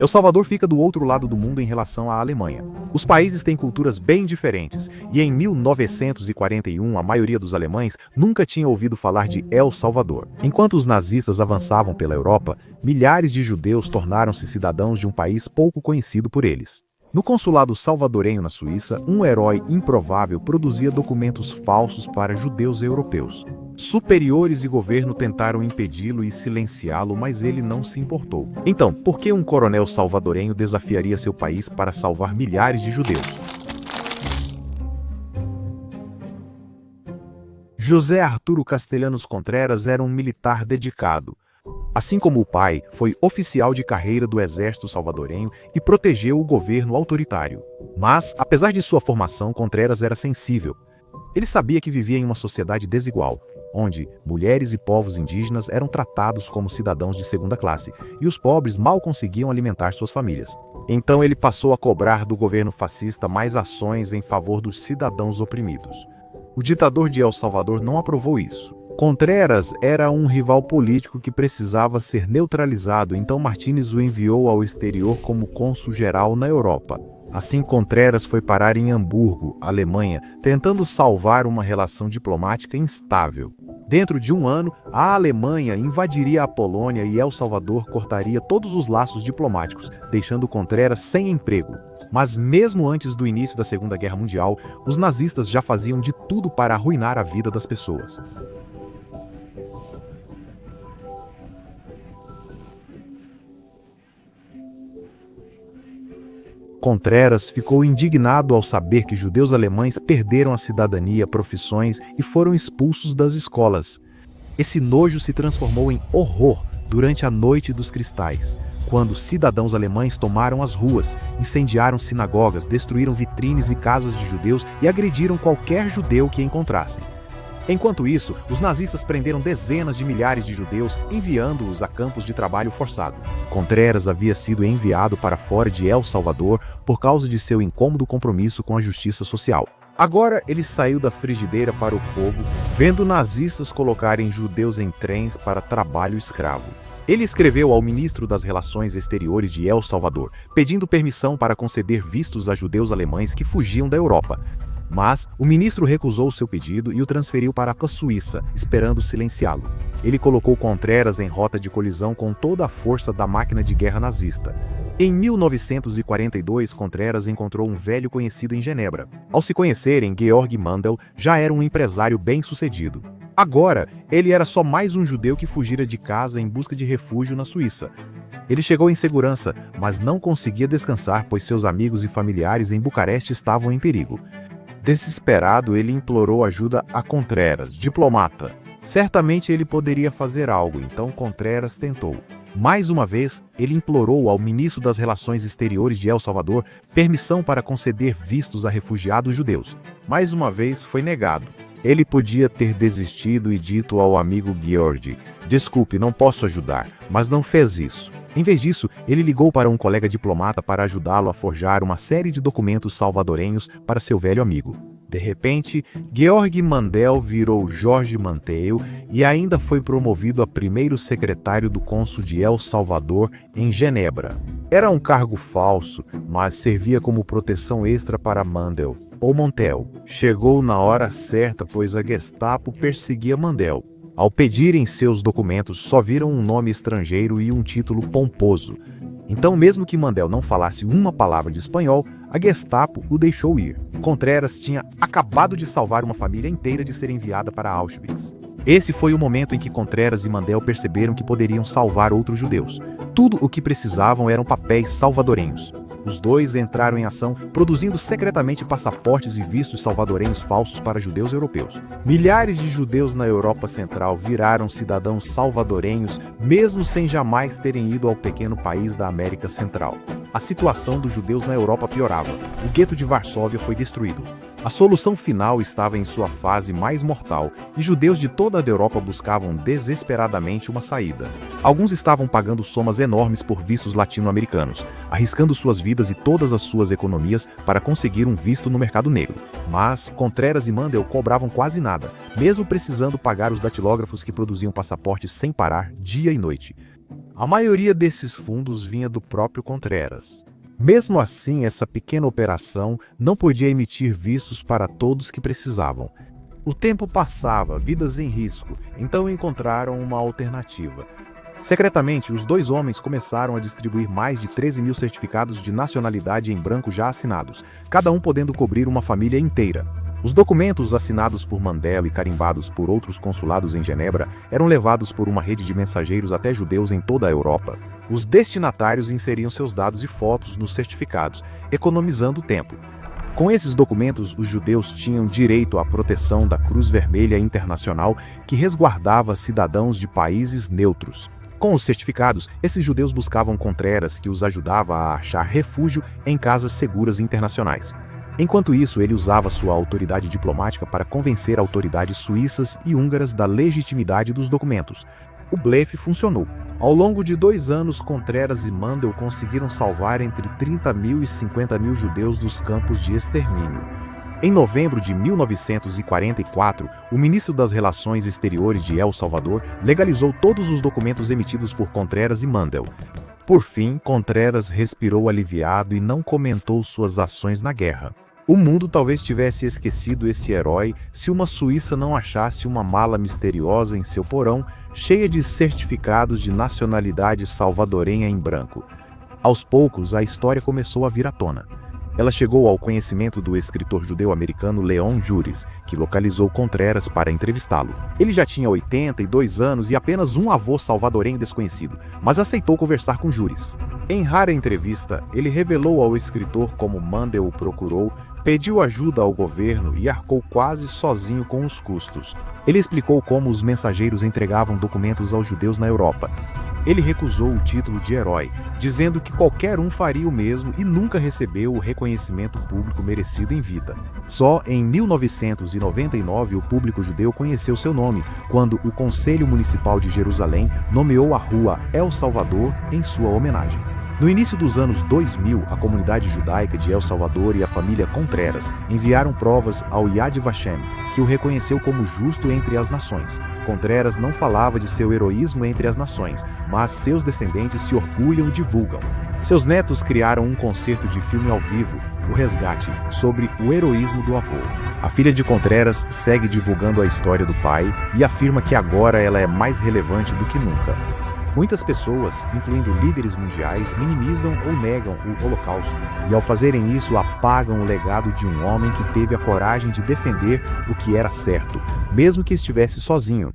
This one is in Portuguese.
El Salvador fica do outro lado do mundo em relação à Alemanha. Os países têm culturas bem diferentes, e em 1941 a maioria dos alemães nunca tinha ouvido falar de El Salvador. Enquanto os nazistas avançavam pela Europa, milhares de judeus tornaram-se cidadãos de um país pouco conhecido por eles. No consulado salvadorenho na Suíça, um herói improvável produzia documentos falsos para judeus europeus. Superiores e governo tentaram impedi-lo e silenciá-lo, mas ele não se importou. Então, por que um coronel salvadorenho desafiaria seu país para salvar milhares de judeus? José Arturo Castellanos Contreras era um militar dedicado. Assim como o pai, foi oficial de carreira do exército salvadorenho e protegeu o governo autoritário. Mas, apesar de sua formação, Contreras era sensível. Ele sabia que vivia em uma sociedade desigual, onde mulheres e povos indígenas eram tratados como cidadãos de segunda classe e os pobres mal conseguiam alimentar suas famílias. Então ele passou a cobrar do governo fascista mais ações em favor dos cidadãos oprimidos. O ditador de El Salvador não aprovou isso. Contreras era um rival político que precisava ser neutralizado, então Martínez o enviou ao exterior como cônsul-geral na Europa. Assim, Contreras foi parar em Hamburgo, Alemanha, tentando salvar uma relação diplomática instável. Dentro de um ano, a Alemanha invadiria a Polônia e El Salvador cortaria todos os laços diplomáticos, deixando Contreras sem emprego. Mas mesmo antes do início da Segunda Guerra Mundial, os nazistas já faziam de tudo para arruinar a vida das pessoas. Contreras ficou indignado ao saber que judeus alemães perderam a cidadania, profissões e foram expulsos das escolas. Esse nojo se transformou em horror durante a Noite dos Cristais, quando cidadãos alemães tomaram as ruas, incendiaram sinagogas, destruíram vitrines e casas de judeus e agrediram qualquer judeu que encontrassem. Enquanto isso, os nazistas prenderam dezenas de milhares de judeus, enviando-os a campos de trabalho forçado. Contreras havia sido enviado para fora de El Salvador por causa de seu incômodo compromisso com a justiça social. Agora ele saiu da frigideira para o fogo, vendo nazistas colocarem judeus em trens para trabalho escravo. Ele escreveu ao ministro das Relações Exteriores de El Salvador, pedindo permissão para conceder vistos a judeus alemães que fugiam da Europa. Mas o ministro recusou seu pedido e o transferiu para a Suíça, esperando silenciá-lo. Ele colocou Contreras em rota de colisão com toda a força da máquina de guerra nazista. Em 1942, Contreras encontrou um velho conhecido em Genebra. Ao se conhecerem, Georg Mandel já era um empresário bem-sucedido. Agora, ele era só mais um judeu que fugira de casa em busca de refúgio na Suíça. Ele chegou em segurança, mas não conseguia descansar, pois seus amigos e familiares em Bucareste estavam em perigo. Desesperado, ele implorou ajuda a Contreras, diplomata. Certamente ele poderia fazer algo, então Contreras tentou. Mais uma vez, ele implorou ao ministro das Relações Exteriores de El Salvador permissão para conceder vistos a refugiados judeus. Mais uma vez, foi negado. Ele podia ter desistido e dito ao amigo Georg: "Desculpe, não posso ajudar", mas não fez isso. Em vez disso, ele ligou para um colega diplomata para ajudá-lo a forjar uma série de documentos salvadorenhos para seu velho amigo. De repente, Georg Mandel virou Jorge Manteo e ainda foi promovido a primeiro secretário do cônsul de El Salvador em Genebra. Era um cargo falso, mas servia como proteção extra para Mandel, ou Montel. Chegou na hora certa, pois a Gestapo perseguia Mandel. Ao pedirem seus documentos, só viram um nome estrangeiro e um título pomposo. Então, mesmo que Mandel não falasse uma palavra de espanhol, a Gestapo o deixou ir. Contreras tinha acabado de salvar uma família inteira de ser enviada para Auschwitz. Esse foi o momento em que Contreras e Mandel perceberam que poderiam salvar outros judeus. Tudo o que precisavam eram papéis salvadorenhos. Os dois entraram em ação, produzindo secretamente passaportes e vistos salvadorenhos falsos para judeus europeus. Milhares de judeus na Europa Central viraram cidadãos salvadorenhos, mesmo sem jamais terem ido ao pequeno país da América Central. A situação dos judeus na Europa piorava. O gueto de Varsóvia foi destruído. A solução final estava em sua fase mais mortal, e judeus de toda a Europa buscavam desesperadamente uma saída. Alguns estavam pagando somas enormes por vistos latino-americanos, arriscando suas vidas e todas as suas economias para conseguir um visto no mercado negro. Mas Contreras e Mandel cobravam quase nada, mesmo precisando pagar os datilógrafos que produziam passaportes sem parar, dia e noite. A maioria desses fundos vinha do próprio Contreras. Mesmo assim, essa pequena operação não podia emitir vistos para todos que precisavam. O tempo passava, vidas em risco, então encontraram uma alternativa. Secretamente, os dois homens começaram a distribuir mais de 13 mil certificados de nacionalidade em branco já assinados, cada um podendo cobrir uma família inteira. Os documentos assinados por Mandel e carimbados por outros consulados em Genebra eram levados por uma rede de mensageiros até judeus em toda a Europa. Os destinatários inseriam seus dados e fotos nos certificados, economizando tempo. Com esses documentos, os judeus tinham direito à proteção da Cruz Vermelha Internacional, que resguardava cidadãos de países neutros. Com os certificados, esses judeus buscavam Contreras, que os ajudava a achar refúgio em casas seguras internacionais. Enquanto isso, ele usava sua autoridade diplomática para convencer autoridades suíças e húngaras da legitimidade dos documentos. O blefe funcionou. Ao longo de 2 anos, Contreras e Mandel conseguiram salvar entre 30 mil e 50 mil judeus dos campos de extermínio. Em novembro de 1944, o ministro das Relações Exteriores de El Salvador legalizou todos os documentos emitidos por Contreras e Mandel. Por fim, Contreras respirou aliviado e não comentou suas ações na guerra. O mundo talvez tivesse esquecido esse herói se uma suíça não achasse uma mala misteriosa em seu porão, cheia de certificados de nacionalidade salvadorenha em branco. Aos poucos, a história começou a vir à tona. Ela chegou ao conhecimento do escritor judeu-americano Leon Juris, que localizou Contreras para entrevistá-lo. Ele já tinha 82 anos e apenas um avô salvadorenho desconhecido, mas aceitou conversar com Juris. Em rara entrevista, ele revelou ao escritor como Mandel o procurou, pediu ajuda ao governo e arcou quase sozinho com os custos. Ele explicou como os mensageiros entregavam documentos aos judeus na Europa. Ele recusou o título de herói, dizendo que qualquer um faria o mesmo e nunca recebeu o reconhecimento público merecido em vida. Só em 1999 o público judeu conheceu seu nome, quando o Conselho Municipal de Jerusalém nomeou a rua El Salvador em sua homenagem. No início dos anos 2000, a comunidade judaica de El Salvador e a família Contreras enviaram provas ao Yad Vashem, que o reconheceu como justo entre as nações. Contreras não falava de seu heroísmo entre as nações, mas seus descendentes se orgulham e divulgam. Seus netos criaram um concerto de filme ao vivo, O Resgate, sobre o heroísmo do avô. A filha de Contreras segue divulgando a história do pai e afirma que agora ela é mais relevante do que nunca. Muitas pessoas, incluindo líderes mundiais, minimizam ou negam o Holocausto, e ao fazerem isso apagam o legado de um homem que teve a coragem de defender o que era certo, mesmo que estivesse sozinho.